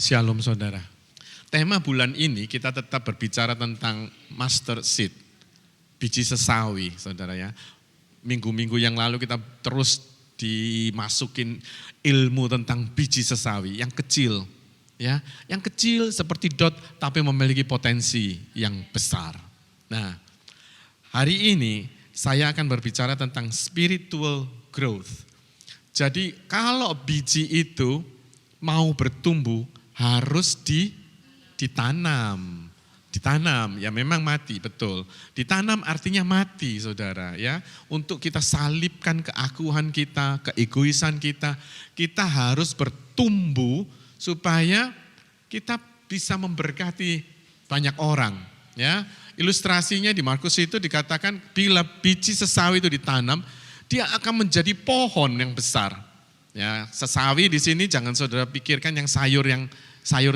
Shalom saudara. Tema bulan ini kita tetap berbicara tentang mustard seed, biji sesawi saudara ya. Minggu-minggu yang lalu kita terus dimasukin ilmu tentang biji sesawi yang kecil. Ya, yang kecil seperti dot tapi memiliki potensi yang besar. Nah, hari ini saya akan berbicara tentang spiritual growth. Jadi kalau biji itu mau bertumbuh harus ditanam. Ditanam, ya memang mati, betul. Ditanam artinya mati saudara ya. Untuk kita salibkan keakuan kita, keegoisan kita. Kita harus bertumbuh supaya kita bisa memberkati banyak orang. Ya, ilustrasinya di Markus itu dikatakan bila biji sesawi itu ditanam, dia akan menjadi pohon yang besar. Ya, sesawi di sini jangan saudara pikirkan yang sayur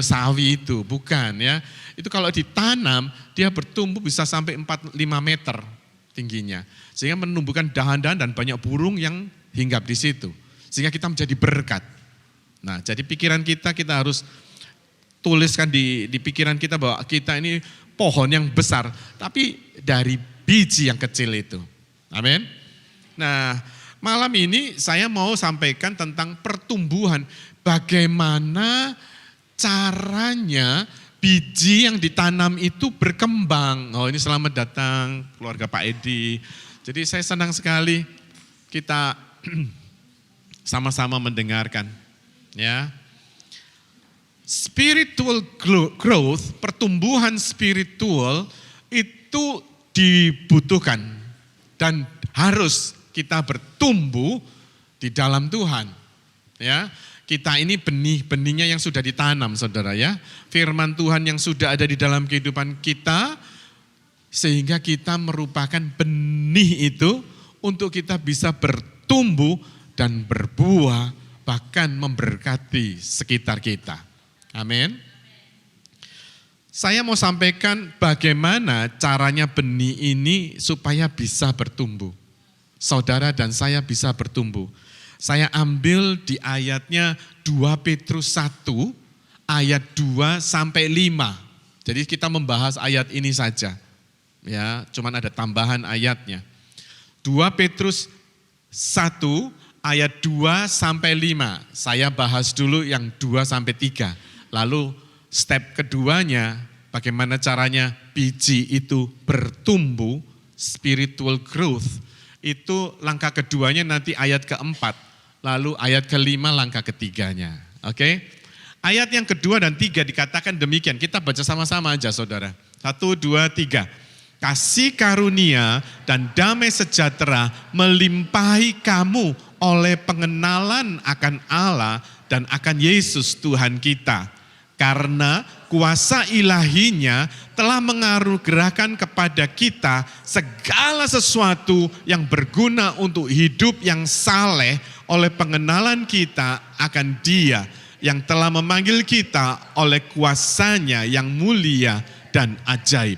sawi itu, bukan ya. Itu kalau ditanam, dia bertumbuh bisa sampai 4-5 meter tingginya. Sehingga menumbuhkan dahan-dahan dan banyak burung yang hinggap di situ. Sehingga kita menjadi berkat. Nah, jadi pikiran kita harus tuliskan di pikiran kita bahwa kita ini pohon yang besar, tapi dari biji yang kecil itu. Amin. Nah, malam ini saya mau sampaikan tentang pertumbuhan. Bagaimana caranya biji yang ditanam itu berkembang. Oh, ini selamat datang keluarga Pak Edi. Jadi saya senang sekali kita sama-sama mendengarkan. Ya, spiritual growth, pertumbuhan spiritual itu dibutuhkan dan harus kita bertumbuh di dalam Tuhan. Ya, kita ini benih-benihnya yang sudah ditanam saudara ya. Firman Tuhan yang sudah ada di dalam kehidupan kita sehingga kita merupakan benih itu untuk kita bisa bertumbuh dan berbuah bahkan memberkati sekitar kita. Amin. Saya mau sampaikan bagaimana caranya benih ini supaya bisa bertumbuh. Saudara dan saya bisa bertumbuh. Saya ambil di ayatnya 2 Petrus 1 ayat 2 sampai 5. Jadi kita membahas ayat ini saja. Ya, cuman ada tambahan ayatnya. 2 Petrus 1 ayat 2 sampai 5. Saya bahas dulu yang 2 sampai 3. Lalu step keduanya bagaimana caranya biji itu bertumbuh, spiritual growth. Itu langkah keduanya nanti ayat keempat, lalu ayat kelima langkah ketiganya. Oke? Ayat yang kedua dan tiga dikatakan demikian, kita baca sama-sama aja saudara. 1, 2, 3. Kasih karunia dan damai sejahtera melimpahi kamu oleh pengenalan akan Allah dan akan Yesus Tuhan kita. Karena kuasa ilahinya telah menganugerahkan kepada kita segala sesuatu yang berguna untuk hidup yang saleh oleh pengenalan kita akan Dia yang telah memanggil kita oleh kuasanya yang mulia dan ajaib.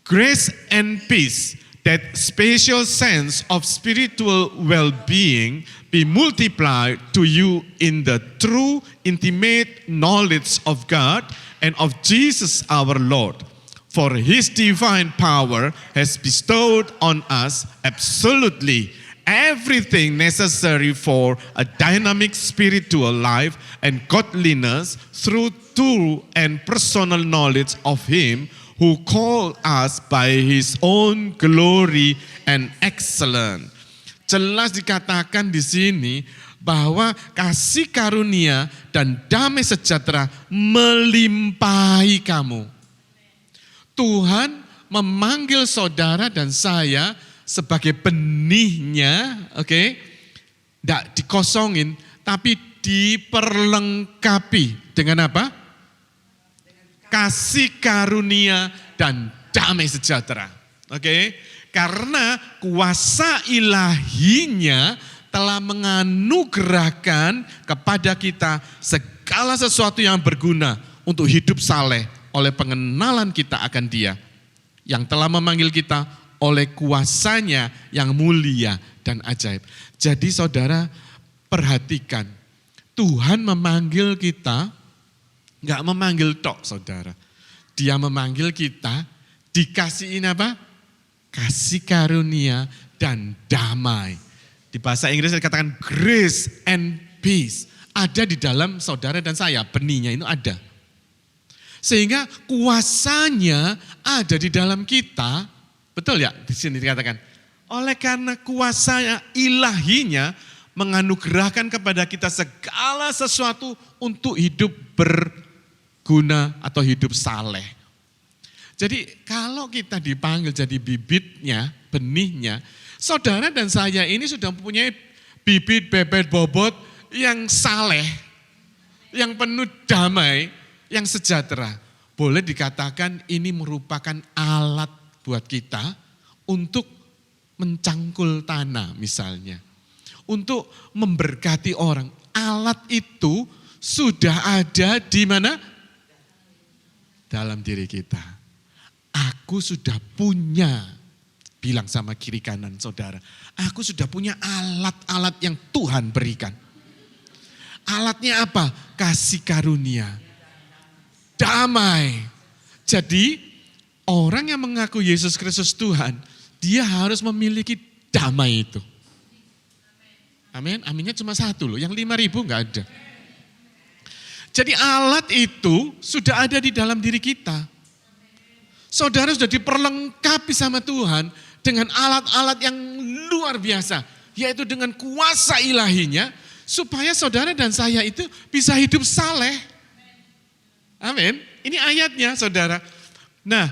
Grace and peace, that special sense of spiritual well-being be multiplied to you in the true intimate knowledge of God and of Jesus our Lord. For His divine power has bestowed on us absolutely everything necessary for a dynamic spiritual life and godliness through true and personal knowledge of Him who called us by His own glory and excellence. Jelas dikatakan di sini bahwa kasih karunia dan damai sejahtera melimpahi kamu. Tuhan memanggil saudara dan saya sebagai benihnya, oke? Tidak dikosongin, tapi diperlengkapi dengan apa? Kasih karunia dan damai sejahtera. Oke? Karena kuasa ilahinya telah menganugerahkan kepada kita segala sesuatu yang berguna untuk hidup saleh oleh pengenalan kita akan Dia yang telah memanggil kita oleh kuasanya yang mulia dan ajaib. Jadi saudara perhatikan, Tuhan memanggil kita Enggak memanggil tok, saudara. Dia memanggil kita, dikasihin apa? Kasih karunia dan damai. Di bahasa Inggris dikatakan grace and peace. Ada di dalam saudara dan saya, benihnya itu ada. Sehingga kuasanya ada di dalam kita, betul ya? Di sini dikatakan, oleh karena kuasa ilahinya menganugerahkan kepada kita segala sesuatu untuk hidup berguna atau hidup saleh. Jadi kalau kita dipanggil jadi bibitnya, benihnya, saudara dan saya ini sudah mempunyai bibit, bebet, bobot yang saleh, yang penuh damai, yang sejahtera. Boleh dikatakan ini merupakan alat buat kita untuk mencangkul tanah misalnya. Untuk memberkati orang. Alat itu sudah ada di mana? Dalam diri kita. Aku sudah punya, bilang sama kiri kanan saudara, aku sudah punya alat-alat yang Tuhan berikan. Alatnya apa? Kasih karunia. Damai. Jadi orang yang mengaku Yesus Kristus Tuhan, dia harus memiliki damai itu. Amin. Aminnya cuma satu loh, yang 5.000 enggak ada. Jadi alat itu sudah ada di dalam diri kita. Saudara sudah diperlengkapi sama Tuhan dengan alat-alat yang luar biasa. Yaitu dengan kuasa ilahinya, supaya saudara dan saya itu bisa hidup saleh. Amin. Ini ayatnya saudara. Nah,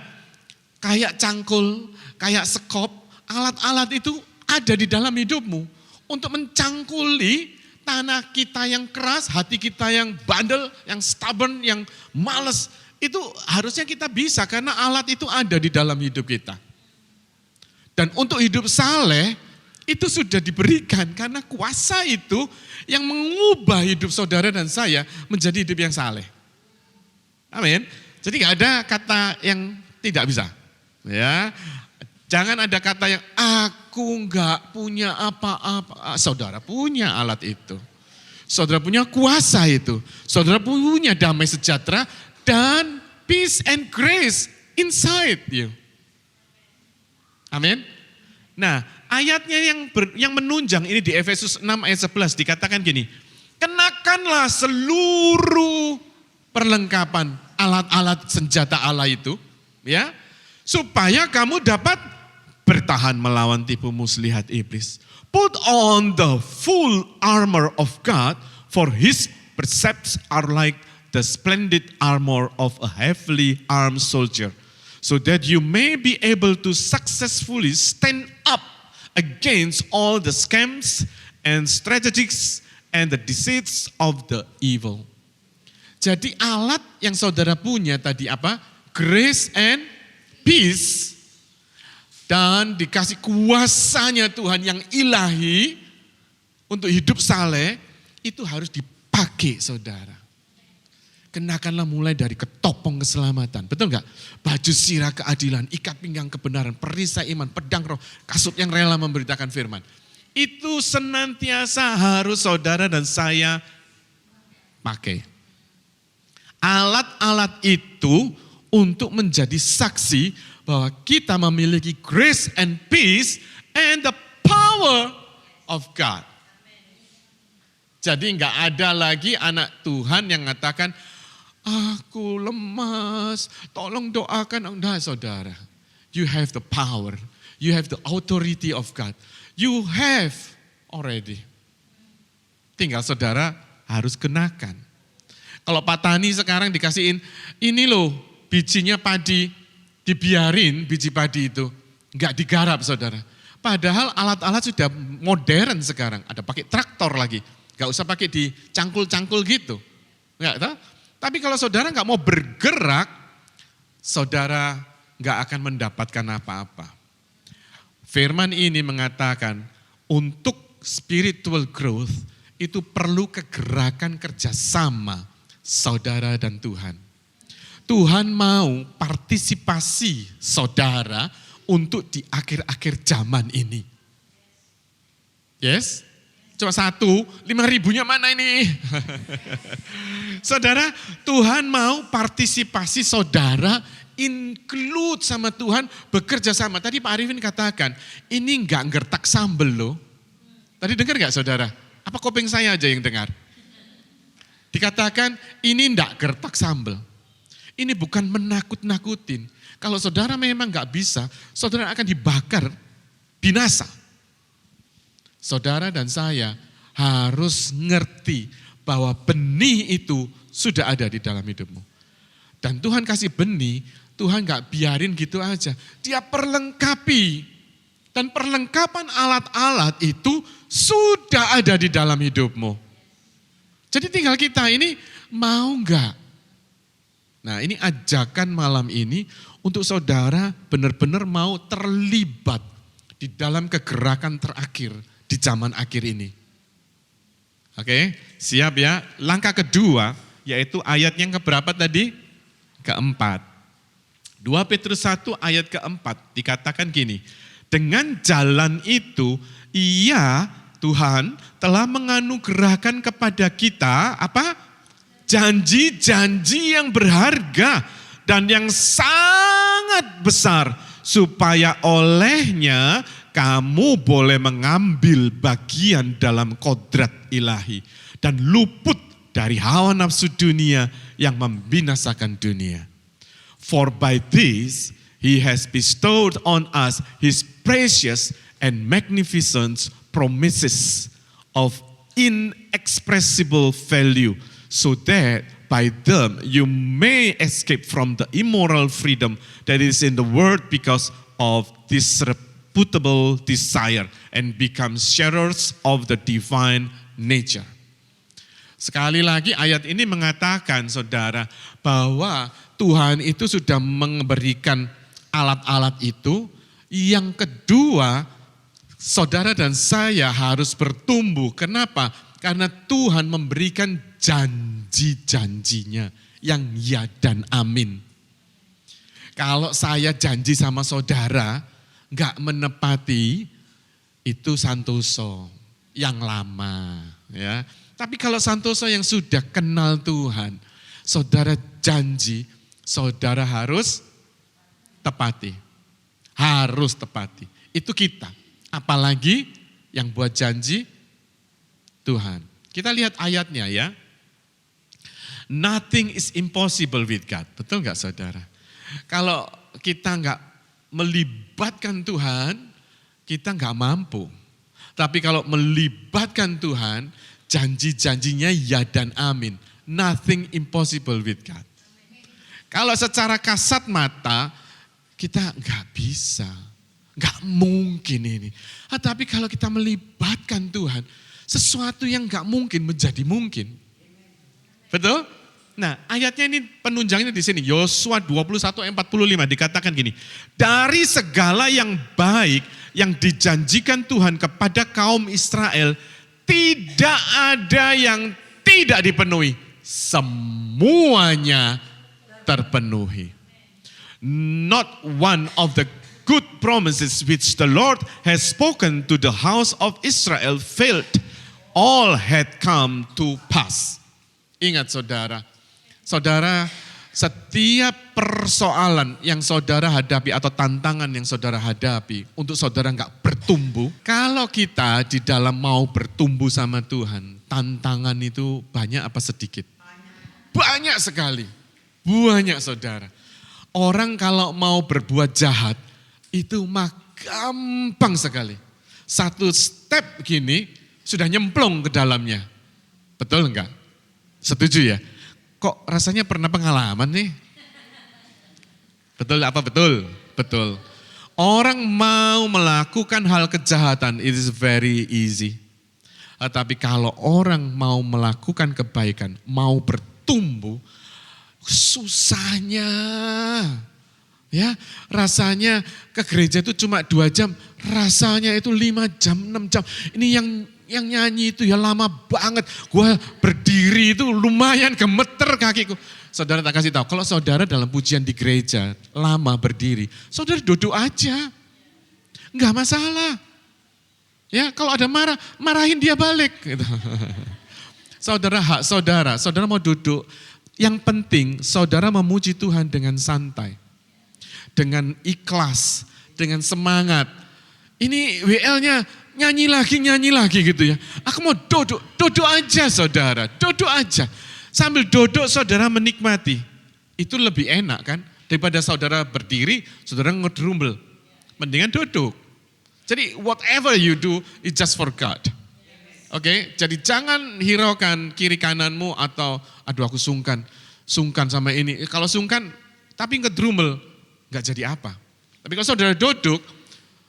kayak cangkul, kayak sekop, alat-alat itu ada di dalam hidupmu. Untuk mencangkuli tanah kita yang keras, hati kita yang bandel, yang stubborn, yang males. Itu harusnya kita bisa karena alat itu ada di dalam hidup kita. Dan untuk hidup saleh, itu sudah diberikan karena kuasa itu yang mengubah hidup saudara dan saya menjadi hidup yang saleh. Amin. Jadi gak ada kata yang tidak bisa. Ya, jangan ada kata yang aku gak punya apa-apa. Saudara punya alat itu. Saudara punya kuasa itu. Saudara punya damai sejahtera dan peace and grace inside you. Amin. Nah, ayatnya yang menunjang ini di Efesus 6 ayat 11 dikatakan gini. Kenakanlah seluruh perlengkapan alat-alat senjata Allah itu, ya, supaya kamu dapat bertahan melawan tipu muslihat iblis. Put on the full armor of God, for His precepts are like the splendid armor of a heavily armed soldier, so that you may be able to successfully stand up against all the scams and strategies and the deceits of the evil. Jadi alat yang saudara punya tadi apa? Grace and peace. Dan dikasih kuasanya Tuhan yang ilahi untuk hidup saleh, itu harus dipakai saudara. Kenakanlah mulai dari ketopong keselamatan, betul enggak? Baju sirah keadilan, ikat pinggang kebenaran, perisai iman, pedang roh, kasut yang rela memberitakan firman. Itu senantiasa harus saudara dan saya pakai. Alat-alat itu untuk menjadi saksi bahwa kita memiliki grace and peace and the power of God. Jadi enggak ada lagi anak Tuhan yang mengatakan, aku lemas, tolong doakan. Enggak saudara, you have the power, you have the authority of God. You have already. Tinggal saudara harus kenakan. Kalau petani sekarang dikasihin, ini loh bijinya padi, dibiarin biji padi itu, enggak digarap saudara. Padahal alat-alat sudah modern sekarang, ada pakai traktor lagi, enggak usah pakai dicangkul-cangkul gitu. Enggak tahu? Tapi kalau saudara enggak mau bergerak, saudara enggak akan mendapatkan apa-apa. Firman ini mengatakan untuk spiritual growth itu perlu kegerakan kerjasama saudara dan Tuhan. Tuhan mau partisipasi saudara untuk di akhir-akhir zaman ini. Yes? Cuma satu, 5.000-nya mana ini? Saudara, Tuhan mau partisipasi saudara, include sama Tuhan, bekerja sama. Tadi Pak Arifin katakan, ini enggak gertak sambel loh. Tadi dengar enggak saudara? Apa kuping saya aja yang dengar? Dikatakan, ini enggak gertak sambel. Ini bukan menakut-nakutin. Kalau saudara memang enggak bisa, saudara akan dibakar, binasa. Saudara dan saya harus ngerti bahwa benih itu sudah ada di dalam hidupmu. Dan Tuhan kasih benih, Tuhan gak biarin gitu aja. Dia perlengkapi. Dan perlengkapan alat-alat itu sudah ada di dalam hidupmu. Jadi tinggal kita ini mau gak? Nah ini ajakan malam ini untuk saudara benar-benar mau terlibat di dalam kegerakan terakhir di zaman akhir ini. Oke, siap ya. Langkah kedua yaitu ayat yang keberapa tadi? Keempat. 2 Petrus 1 ayat keempat dikatakan gini, dengan jalan itu ia Tuhan telah menganugerahkan kepada kita apa? Janji-janji yang berharga dan yang sangat besar supaya olehnya kamu boleh mengambil bagian dalam kodrat ilahi dan luput dari hawa nafsu dunia yang membinasakan dunia. For by this he has bestowed on us his precious and magnificent promises of inexpressible value, so that by them you may escape from the immoral freedom that is in the world because of disreputable desire and become sharers of the divine nature. Sekali lagi ayat ini mengatakan saudara bahwa Tuhan itu sudah memberikan alat-alat itu. Yang kedua, saudara dan saya harus bertumbuh. Kenapa? Karena Tuhan memberikan janji-janjinya yang ya dan amin. Kalau saya janji sama saudara, enggak menepati, itu santoso yang lama. Ya. Tapi kalau santoso yang sudah kenal Tuhan, saudara janji, saudara harus tepati. Harus tepati. Itu kita. Apalagi yang buat janji Tuhan. Kita lihat ayatnya ya. Nothing is impossible with God. Betul gak saudara? Kalau kita gak melibatkan Tuhan, kita gak mampu. Tapi kalau melibatkan Tuhan, janji-janjinya ya dan amin. Nothing impossible with God. Kalau secara kasat mata, kita gak bisa. Gak mungkin ini. Tapi kalau kita melibatkan Tuhan, sesuatu yang gak mungkin menjadi mungkin. Betul? Nah ayatnya ini penunjangnya di sini. Yosua 21 ayat 45 dikatakan gini. Dari segala yang baik yang dijanjikan Tuhan kepada kaum Israel, tidak ada yang tidak dipenuhi. Semuanya terpenuhi. Not one of the good promises which the Lord has spoken to the house of Israel failed. All had come to pass. Ingat saudara, saudara setiap persoalan yang saudara hadapi atau tantangan yang saudara hadapi untuk saudara enggak bertumbuh. Kalau kita di dalam mau bertumbuh sama Tuhan, tantangan itu banyak apa sedikit? Banyak sekali. Banyak saudara. Orang kalau mau berbuat jahat itu mah gampang sekali. Satu step gini sudah nyemplung ke dalamnya. Betul enggak? Setuju ya? Kok rasanya pernah pengalaman nih? Betul apa betul? Betul. Orang mau melakukan hal kejahatan, it is very easy. Tapi kalau orang mau melakukan kebaikan, mau bertumbuh, susahnya. Ya, rasanya ke gereja itu cuma 2 jam, rasanya itu 5 jam, 6 jam. Ini yang nyanyi itu ya lama banget. Gua berdiri itu lumayan gemeter kakiku. Saudara tak kasih tahu, kalau saudara dalam pujian di gereja lama berdiri, saudara duduk aja. Enggak masalah. Ya, kalau ada marah, marahin dia balik. Gitu. Saudara, hak saudara, saudara mau duduk. Yang penting saudara memuji Tuhan dengan santai. Dengan ikhlas, dengan semangat. Ini WL-nya nyanyi lagi gitu ya. Aku mau duduk aja saudara, duduk aja. Sambil duduk saudara menikmati. Itu lebih enak kan, daripada saudara berdiri, saudara ngedrumbel. Mendingan duduk. Jadi whatever you do, it's just for God. Oke, jadi jangan hiraukan kiri kananmu atau aduh aku sungkan sama ini. Kalau sungkan tapi ngedrumel, nggak jadi apa. Tapi kalau saudara duduk,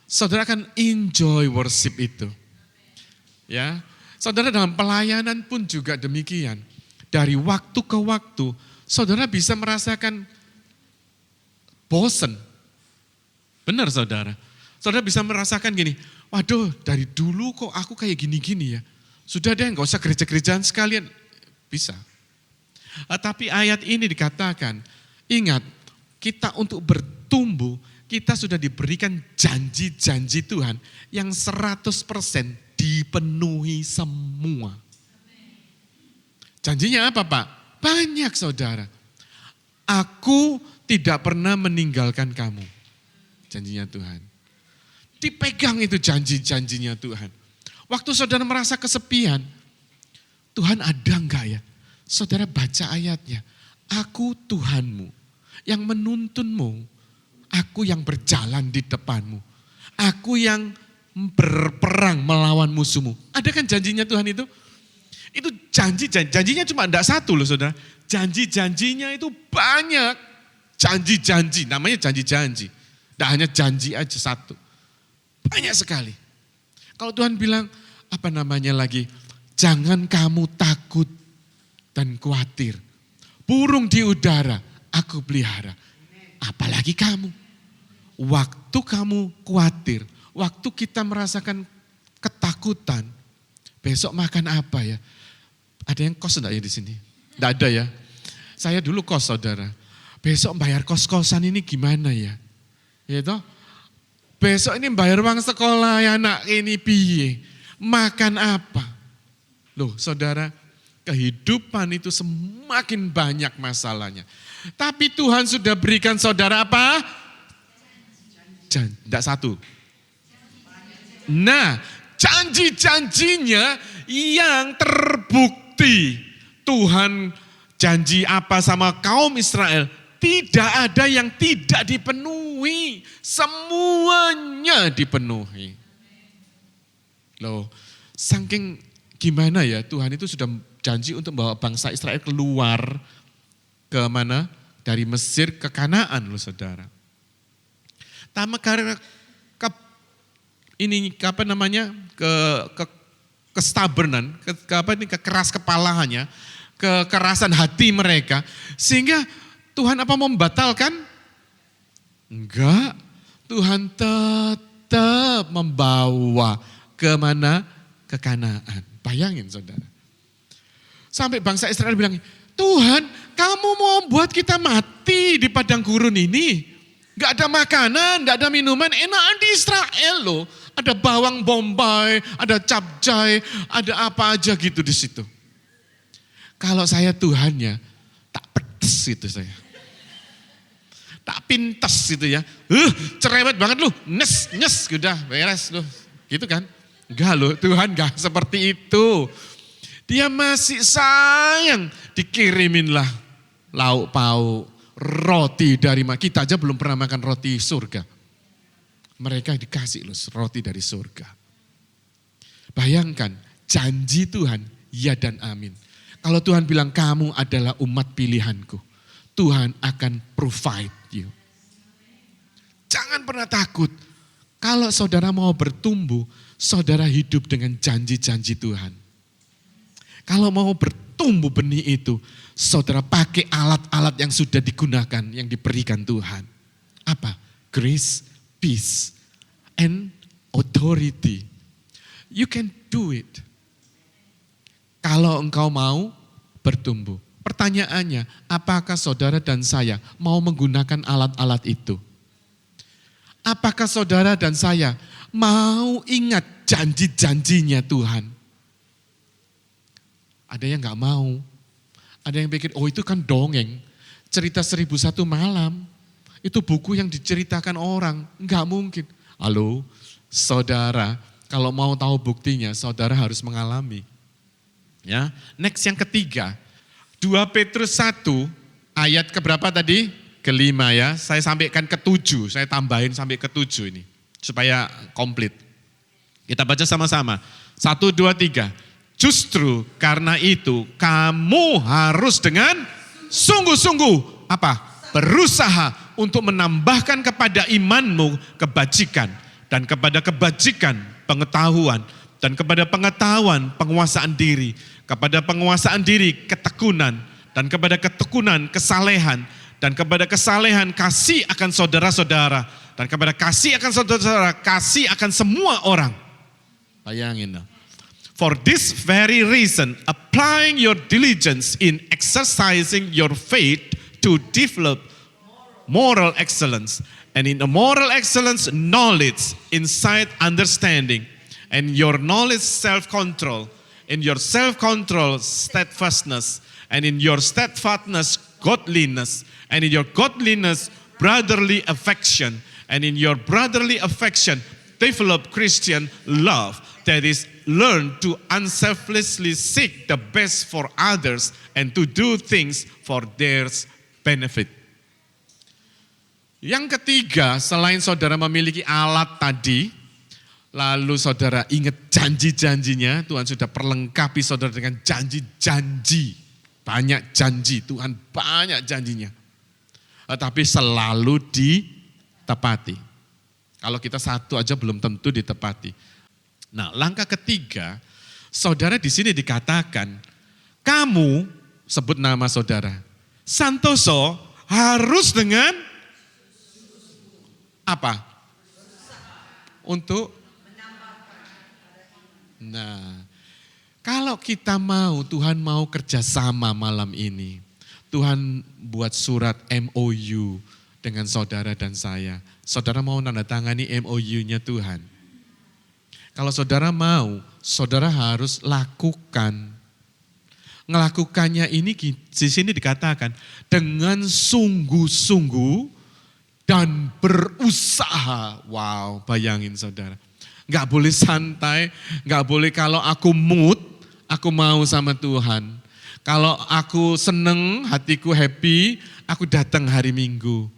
saudara akan enjoy worship itu. Ya, saudara dalam pelayanan pun juga demikian. Dari waktu ke waktu, saudara bisa merasakan bosen. Benar saudara. Saudara bisa merasakan gini, waduh dari dulu kok aku kayak gini-gini ya. Sudah deh gak usah gereja-gerejaan sekalian. Bisa. Tapi ayat ini dikatakan, ingat kita untuk bertumbuh, kita sudah diberikan janji-janji Tuhan yang 100% dipenuhi semua. Janjinya apa Pak? Banyak saudara. Aku tidak pernah meninggalkan kamu. Janjinya Tuhan. Dipegang itu janji-janjinya Tuhan. Waktu saudara merasa kesepian, Tuhan ada enggak ya? Saudara baca ayatnya, aku Tuhanmu yang menuntunmu, aku yang berjalan di depanmu, aku yang berperang melawan musuhmu. Ada kan janjinya Tuhan itu? Itu janjinya cuma enggak satu loh saudara. Janji-janjinya itu banyak. Janji-janji, namanya janji-janji. Tidak hanya janji aja satu. Banyak sekali. Kalau Tuhan bilang, jangan kamu takut dan khawatir. Burung di udara, aku pelihara. Apalagi kamu. Waktu kamu khawatir, waktu kita merasakan ketakutan, besok makan apa ya? Ada yang kos enggak ya di sini? Enggak ada ya. Saya dulu kos saudara. Besok bayar kos-kosan ini gimana ya? Ya toh? Besok ini bayar uang sekolah ya anak ini piye. Makan apa? Loh saudara, kehidupan itu semakin banyak masalahnya. Tapi Tuhan sudah berikan saudara apa? Tidak satu. Nah, janji-janjinya yang terbukti. Tuhan janji apa sama kaum Israel? Tidak ada yang tidak dipenuhi. Semuanya dipenuhi. Loh, saking gimana ya Tuhan itu sudah janji untuk membawa bangsa Israel keluar ke mana? Dari Mesir ke Kanaan loh saudara. Karena kestabernan, kekeras kepalaannya, kekerasan hati mereka, sehingga Tuhan apa membatalkan? Enggak, Tuhan tetap membawa ke mana? Ke Kanaan. Bayangin saudara. Sampai bangsa Israel bilang, Tuhan kamu mau buat kita mati di padang gurun ini. Enggak ada makanan, enggak ada minuman, enakan di Israel loh. Ada bawang bombay, ada capcay, ada apa aja gitu di situ. Kalau saya Tuhannya, tak pedes itu saya. Tak pintas gitu ya. Cerewet banget lu, nyes, udah beres lu. Gitu kan. Enggak loh, Tuhan enggak seperti itu. Dia masih sayang, dikiriminlah lauk pauk, roti dari kita aja belum pernah makan roti surga. Mereka dikasih loh roti dari surga. Bayangkan, janji Tuhan, ya dan amin. Kalau Tuhan bilang kamu adalah umat pilihanku, Tuhan akan provide you. Jangan pernah takut. Kalau saudara mau bertumbuh, saudara hidup dengan janji-janji Tuhan. Kalau mau bertumbuh benih itu, saudara pakai alat-alat yang sudah digunakan, yang diberikan Tuhan. Apa? Grace, peace, and authority. You can do it. Kalau engkau mau bertumbuh. Pertanyaannya, apakah saudara dan saya mau menggunakan alat-alat itu? Apakah saudara dan saya mau ingat janji-janjinya Tuhan. Ada yang gak mau. Ada yang pikir, oh itu kan dongeng. Cerita 1001 malam. Itu buku yang diceritakan orang. Enggak mungkin. Halo, saudara, kalau mau tahu buktinya, saudara harus mengalami. Ya, next yang ketiga. 2 Petrus 1 ayat keberapa tadi? Kelima ya. Saya sampaikan ke-7, saya tambahin sampai ke-7 ini. Supaya komplit. Kita baca sama-sama. 1, 2, 3. Justru karena itu kamu harus dengan sungguh-sungguh apa? Berusaha untuk menambahkan kepada imanmu kebajikan, dan kepada kebajikan pengetahuan, dan kepada pengetahuan penguasaan diri, kepada penguasaan diri ketekunan, dan kepada ketekunan kesalehan, dan kepada kesalehan kasih akan saudara-saudara, dan kepada kasih akan saudara-saudara kasih akan semua orang. Bayangin. For this very reason, applying your diligence in exercising your faith to develop moral excellence, and in the moral excellence, knowledge, insight, understanding, and your knowledge, self-control, in your self-control, steadfastness, and in your steadfastness, godliness, and in your godliness, brotherly affection, and in your brotherly affection, develop Christian love, that is, learn to unselfishly seek the best for others and to do things for their benefit. Yang ketiga, selain saudara memiliki alat tadi, lalu saudara ingat janji-janjinya, Tuhan sudah perlengkapi saudara dengan janji-janji. Banyak janji, Tuhan banyak janjinya. Tetapi selalu ditepati. Kalau kita satu aja belum tentu ditepati. Nah, langkah ketiga, saudara di sini dikatakan, kamu, sebut nama saudara, Santoso harus dengan apa? Untuk? Nah, kalau kita mau, Tuhan mau kerjasama malam ini. Tuhan buat surat MOU dengan saudara dan saya. Saudara mau nandatangani MOU-nya Tuhan. Kalau saudara mau, saudara harus lakukan. Ngelakukannya ini di sini dikatakan dengan sungguh-sungguh dan berusaha. Wow, bayangin saudara. Enggak boleh santai, enggak boleh kalau aku mood, aku mau sama Tuhan. Kalau aku seneng, hatiku happy, aku datang hari Minggu.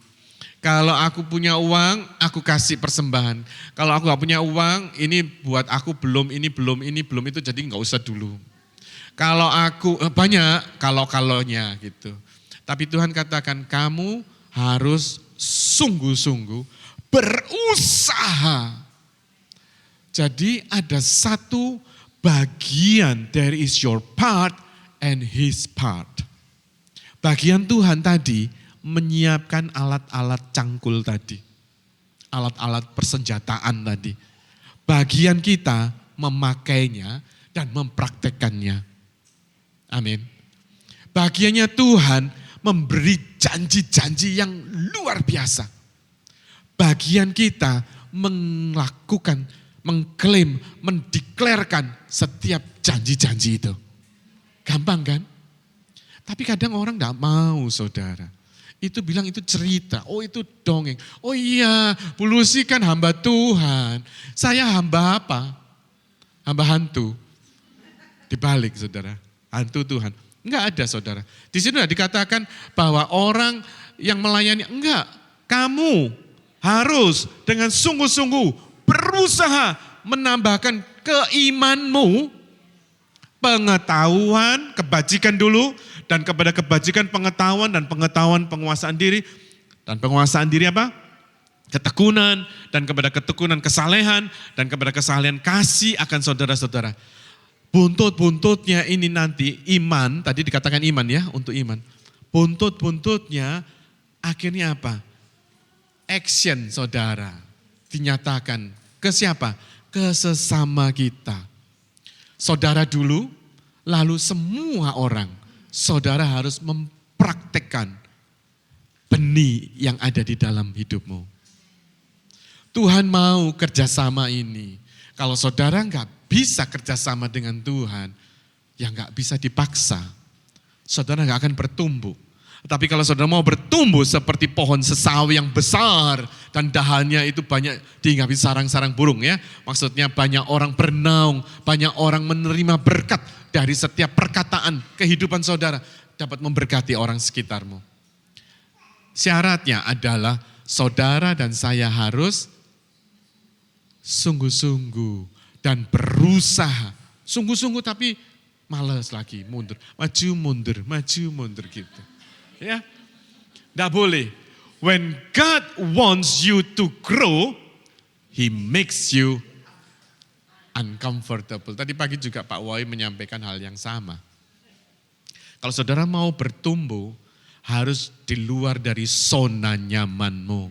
Kalau aku punya uang, aku kasih persembahan. Kalau aku gak punya uang, ini buat aku belum itu, jadi gak usah dulu. Kalau aku, banyak kalau-kalonya gitu. Tapi Tuhan katakan, kamu harus sungguh-sungguh berusaha. Jadi ada satu bagian, there is your part and his part. Bagian Tuhan tadi, menyiapkan alat-alat cangkul tadi. Alat-alat persenjataan tadi. Bagian kita memakainya dan mempraktekannya. Amin. Bagiannya Tuhan memberi janji-janji yang luar biasa. Bagian kita melakukan, mengklaim, mendeklarkan setiap janji-janji itu. Gampang kan? Tapi kadang orang tidak mau saudara. Itu bilang itu cerita, oh itu dongeng. Oh iya, Bu Lucy kan hamba Tuhan. Saya hamba apa? Hamba hantu. Dibalik saudara, hantu Tuhan. Enggak ada saudara. Di sini dikatakan bahwa orang yang melayani, enggak. Kamu harus dengan sungguh-sungguh berusaha menambahkan keimanmu, pengetahuan, kebajikan dulu, dan kepada kebajikan pengetahuan dan pengetahuan penguasaan diri. Dan penguasaan diri apa? Ketekunan, dan kepada ketekunan kesalehan, dan kepada kesalehan kasih akan saudara-saudara. Buntut-buntutnya ini nanti iman, tadi dikatakan iman ya, untuk iman. Buntut-buntutnya akhirnya apa? Action saudara, dinyatakan ke siapa? Ke sesama kita. Saudara dulu, lalu semua orang. Saudara harus mempraktekkan benih yang ada di dalam hidupmu. Tuhan mau kerjasama ini. Kalau saudara nggak bisa kerjasama dengan Tuhan, ya nggak bisa dipaksa. Saudara nggak akan bertumbuh. Tapi kalau saudara mau bertumbuh seperti pohon sesawi yang besar dan dahannya itu banyak dihinggapi sarang-sarang burung ya. Maksudnya banyak orang bernaung, banyak orang menerima berkat dari setiap perkataan kehidupan saudara dapat memberkati orang sekitarmu. Syaratnya adalah saudara dan saya harus sungguh-sungguh dan berusaha. Sungguh-sungguh tapi malas lagi, mundur, maju mundur gitu. Ya, tidak boleh. When God wants you to grow, He makes you uncomfortable. Tadi pagi juga Pak Wai menyampaikan hal yang sama. Kalau saudara mau bertumbuh, harus di luar dari zona nyamanmu.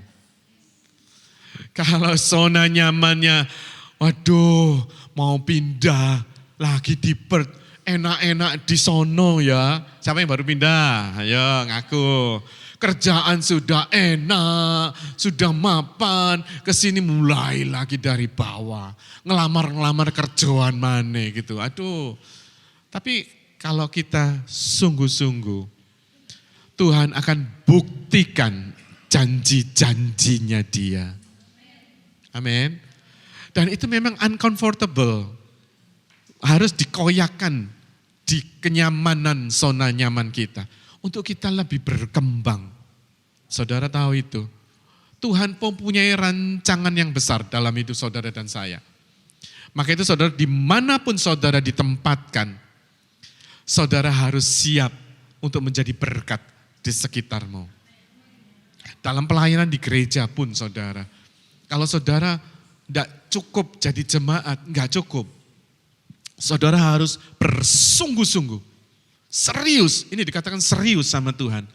Kalau zona nyamannya, waduh mau pindah lagi di Perth. Enak-enak di sono ya. Siapa yang baru pindah? Ayo ngaku. Kerjaan sudah enak, sudah mapan. Kesini mulai lagi dari bawah. Ngelamar kerjaan mana gitu. Aduh. Tapi kalau kita sungguh-sungguh, Tuhan akan buktikan janji-janjinya Dia. Amin. Dan itu memang uncomfortable. Harus dikoyakkan di kenyamanan zona nyaman kita. Untuk kita lebih berkembang. Saudara tahu itu. Tuhan mempunyai rancangan yang besar dalam hidup saudara dan saya. Maka itu saudara dimanapun saudara ditempatkan. Saudara harus siap untuk menjadi berkat di sekitarmu. Dalam pelayanan di gereja pun saudara. Kalau saudara tidak cukup jadi jemaat, enggak cukup. Saudara harus bersungguh-sungguh, serius, ini dikatakan serius sama Tuhan.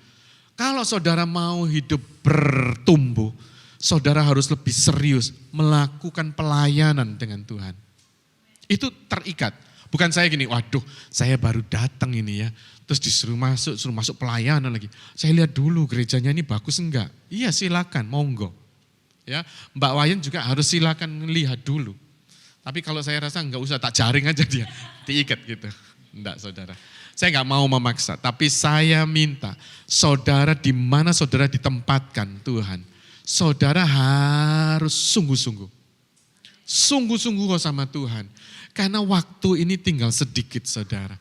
Kalau saudara mau hidup bertumbuh, saudara harus lebih serius melakukan pelayanan dengan Tuhan. Itu terikat, bukan saya gini, waduh saya baru datang ini ya, terus disuruh masuk pelayanan lagi. Saya lihat dulu gerejanya ini bagus enggak? Iya silakan, monggo. Ya, Mbak Wayan juga harus silakan lihat dulu. Tapi kalau saya rasa enggak usah, tak jaring aja dia, diikat gitu. Enggak saudara, saya enggak mau memaksa, tapi saya minta saudara di mana saudara ditempatkan Tuhan, saudara harus sungguh-sungguh. Sungguh-sungguh sama Tuhan, karena waktu ini tinggal sedikit saudara.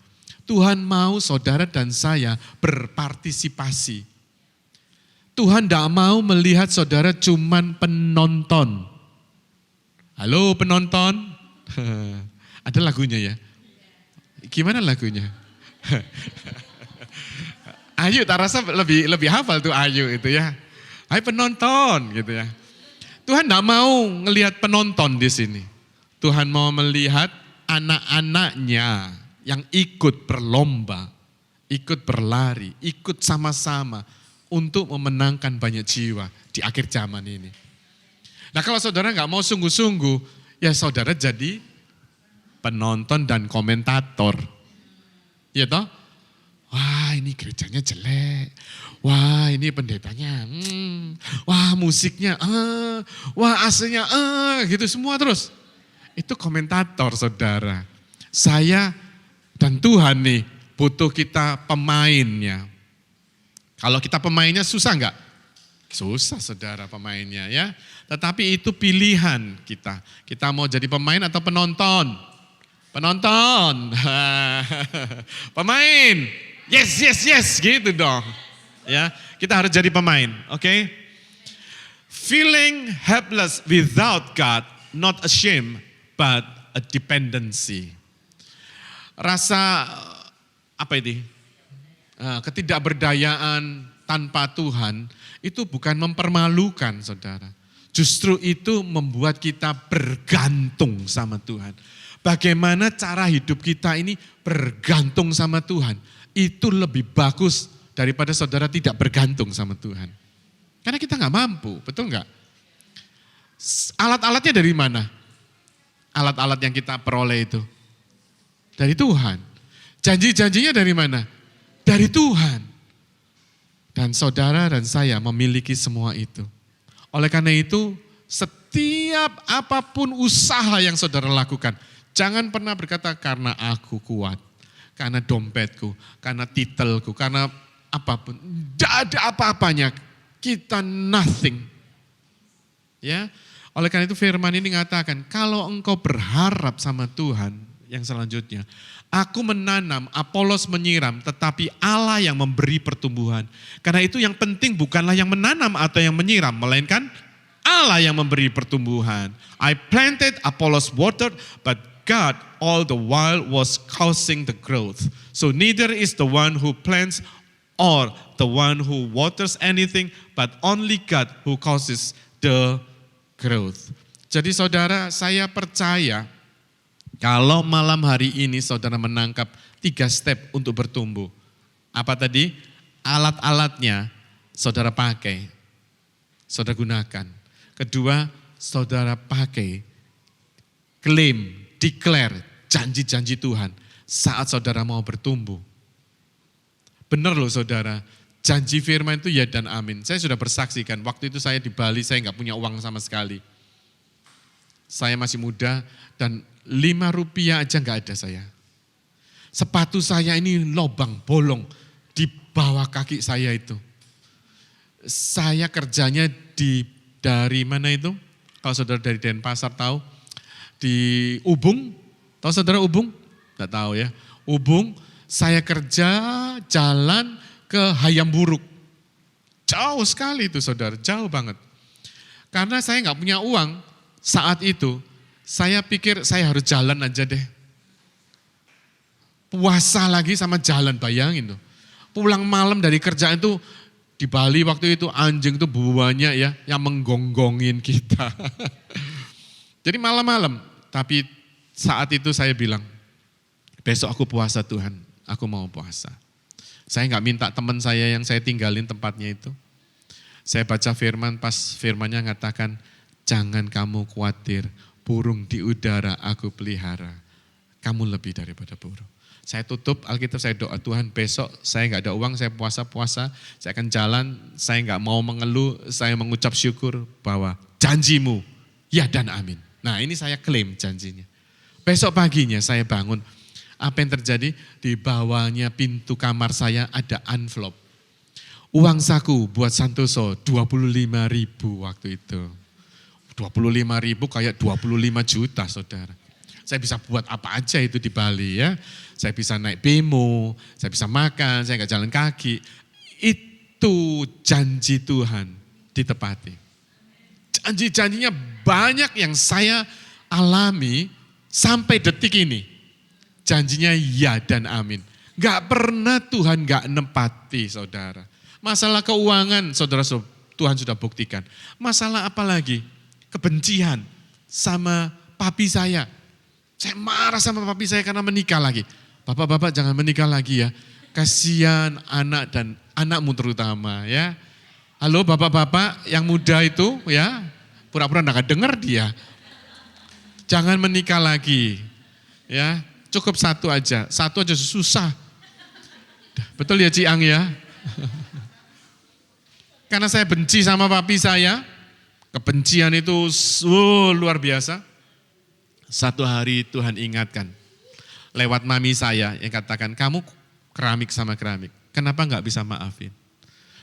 Tuhan mau saudara dan saya berpartisipasi. Tuhan enggak mau melihat saudara cuman penonton. Halo penonton. Ada lagunya ya? Gimana lagunya? Ayu, tak rasa lebih hafal tuh Ayu itu ya. Hai penonton gitu ya. Tuhan tidak mau ngelihat penonton di sini. Tuhan mau melihat anak-anaknya yang ikut berlomba, ikut berlari, ikut sama-sama untuk memenangkan banyak jiwa di akhir zaman ini. Nah kalau saudara nggak mau sungguh-sungguh, ya saudara jadi penonton dan komentator. Ya toh? Wah ini gerejanya jelek. Wah ini pendetanya. Wah musiknya. Wah AC-nya. Gitu semua terus. Itu komentator saudara. Saya dan Tuhan nih butuh kita pemainnya. Kalau kita pemainnya susah enggak? Susah saudara pemainnya ya. Tetapi itu pilihan kita. Kita mau jadi pemain atau penonton? Penonton. Pemain. Yes gitu dong. Ya, kita harus jadi pemain, oke? Feeling helpless without God, not ashamed but a dependency. Rasa apa ini? Ketidakberdayaan tanpa Tuhan itu bukan mempermalukan saudara. Justru itu membuat kita bergantung sama Tuhan. Bagaimana cara hidup kita ini bergantung sama Tuhan. Itu lebih bagus daripada saudara tidak bergantung sama Tuhan. Karena kita nggak mampu, betul nggak? Alat-alatnya dari mana? Alat-alat yang kita peroleh itu. Dari Tuhan. Janji-janjinya dari mana? Dari Tuhan. Dan saudara dan saya memiliki semua itu. Oleh karena itu, setiap apapun usaha yang saudara lakukan, jangan pernah berkata karena aku kuat, karena dompetku, karena titelku, karena apapun. Tidak ada apa-apanya, kita nothing. Ya, oleh karena itu firman ini mengatakan, kalau engkau berharap sama Tuhan, yang selanjutnya, aku menanam, Apolos menyiram, tetapi Allah yang memberi pertumbuhan. Karena itu yang penting bukanlah yang menanam atau yang menyiram, melainkan Allah yang memberi pertumbuhan. I planted, Apollos watered, but God all the while was causing the growth. So neither is the one who plants or the one who waters anything, but only God who causes the growth. Jadi saudara, saya percaya kalau malam hari ini saudara menangkap 3 step untuk bertumbuh. Apa tadi? Alat-alatnya saudara pakai, saudara gunakan. Kedua, saudara pakai, klaim, declare, janji-janji Tuhan saat saudara mau bertumbuh. Benar loh saudara, janji firman itu ya dan amin. Saya sudah bersaksikan, waktu itu saya di Bali, saya nggak punya uang sama sekali. Saya masih muda dan 5 rupiah aja nggak ada saya. Sepatu saya ini lobang, bolong di bawah kaki saya itu. Saya kerjanya dari mana itu? Kalau saudara dari Denpasar tahu, di Ubung, tahu saudara Ubung? Tidak tahu ya. Ubung, saya kerja jalan ke Hayamburuk. Jauh sekali itu saudara, jauh banget. Karena saya nggak punya uang saat itu, saya pikir saya harus jalan aja deh. Puasa lagi sama jalan, bayangin tuh. Pulang malam dari kerjaan itu, di Bali waktu itu anjing tuh banyak ya yang menggonggongin kita. Jadi malam-malam, tapi saat itu saya bilang, besok aku puasa Tuhan, aku mau puasa. Saya nggak minta teman saya yang saya tinggalin tempatnya itu. Saya baca firman, pas firmannya mengatakan, jangan kamu khawatir, burung di udara aku pelihara. Kamu lebih daripada burung. Saya tutup Alkitab, saya doa Tuhan besok saya nggak ada uang, saya puasa-puasa, saya akan jalan, saya nggak mau mengeluh, saya mengucap syukur bahwa janjimu ya dan amin. Nah ini saya klaim janjinya. Besok paginya saya bangun, apa yang terjadi? Di bawahnya pintu kamar saya ada envelope. Uang saku buat Santoso 25.000 waktu itu. 25.000 kayak 25 juta saudara. Saya bisa buat apa aja itu di Bali ya. Saya bisa naik bemo, saya bisa makan, saya nggak jalan kaki. Itu janji Tuhan ditepati. Janji-janjinya banyak yang saya alami sampai detik ini. Janjinya ya dan amin. Gak pernah Tuhan gak nempati saudara. Masalah keuangan saudara Tuhan sudah buktikan. Masalah apa lagi? Kebencian sama papi saya. Saya marah sama papi saya karena menikah lagi. Bapak-bapak jangan menikah lagi ya. Kasihan anak dan anakmu terutama ya. Halo bapak-bapak yang muda itu ya. Pura-pura enggak dengar dia. Jangan menikah lagi. Ya, cukup satu aja susah. Betul ya Ciang ya? Karena saya benci sama papi saya. Kebencian itu luar biasa. Satu hari Tuhan ingatkan. Lewat mami saya yang katakan, kamu keramik sama keramik. Kenapa enggak bisa maafin?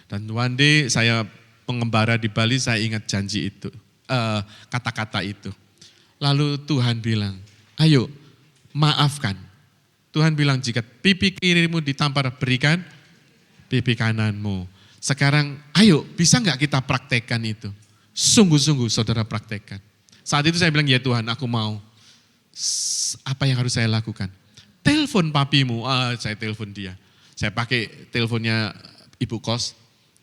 Dan one day saya pengembara di Bali, saya ingat janji itu. Kata-kata itu. Lalu Tuhan bilang, ayo maafkan. Tuhan bilang jika pipi kirimu ditampar, berikan pipi kananmu. Sekarang ayo bisa enggak kita praktekkan itu? Sungguh-sungguh saudara praktekkan. Saat itu saya bilang, ya Tuhan aku mau. Apa yang harus saya lakukan? Telepon papimu, saya telepon dia. Saya pakai teleponnya ibu kos,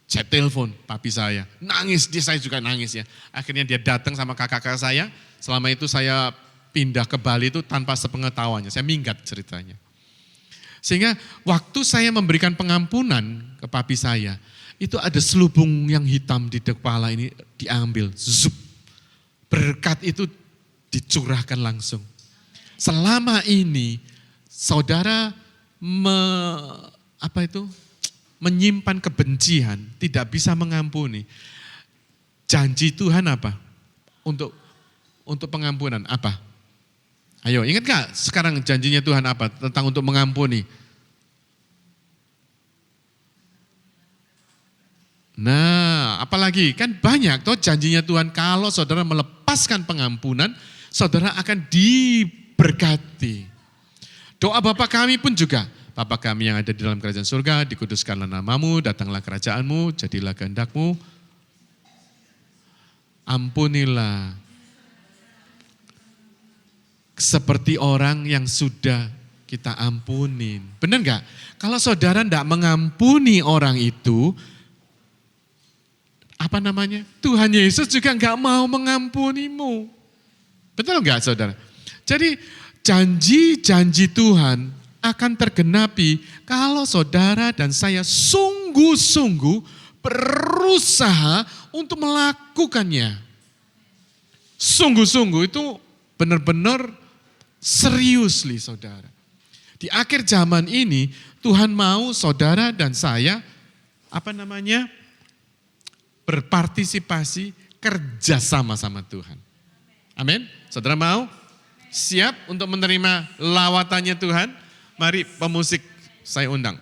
saya telepon papi saya. Nangis, saya juga nangis ya. Akhirnya dia datang sama kakak-kakak saya. Selama itu saya pindah ke Bali itu tanpa sepengetahuannya, saya minggat ceritanya. Sehingga waktu saya memberikan pengampunan ke papi saya, itu ada selubung yang hitam di kepala ini diambil, zup. Berkat itu dicurahkan langsung. Selama ini saudara menyimpan kebencian, tidak bisa mengampuni. Janji Tuhan apa? untuk pengampunan apa? Ayo, ingat gak sekarang janjinya Tuhan apa tentang untuk mengampuni? Nah, apalagi kan banyak tuh janjinya Tuhan kalau saudara melepaskan pengampunan, saudara akan diberkati. Doa Bapa kami pun juga, Bapa kami yang ada di dalam kerajaan surga, dikuduskanlah namamu, datanglah kerajaanmu, jadilah kehendakmu. Ampunilah seperti orang yang sudah kita ampunin. Benar gak? Kalau saudara tidak mengampuni orang itu, Tuhan Yesus juga gak mau mengampunimu. Betul gak saudara? Jadi janji-janji Tuhan akan tergenapi kalau saudara dan saya sungguh-sungguh berusaha untuk melakukannya. Sungguh-sungguh itu benar-benar serius saudara. Di akhir zaman ini Tuhan mau saudara dan saya berpartisipasi kerja sama Tuhan. Amin. Saudara mau? Siap untuk menerima lawatannya Tuhan? Mari pemusik saya undang.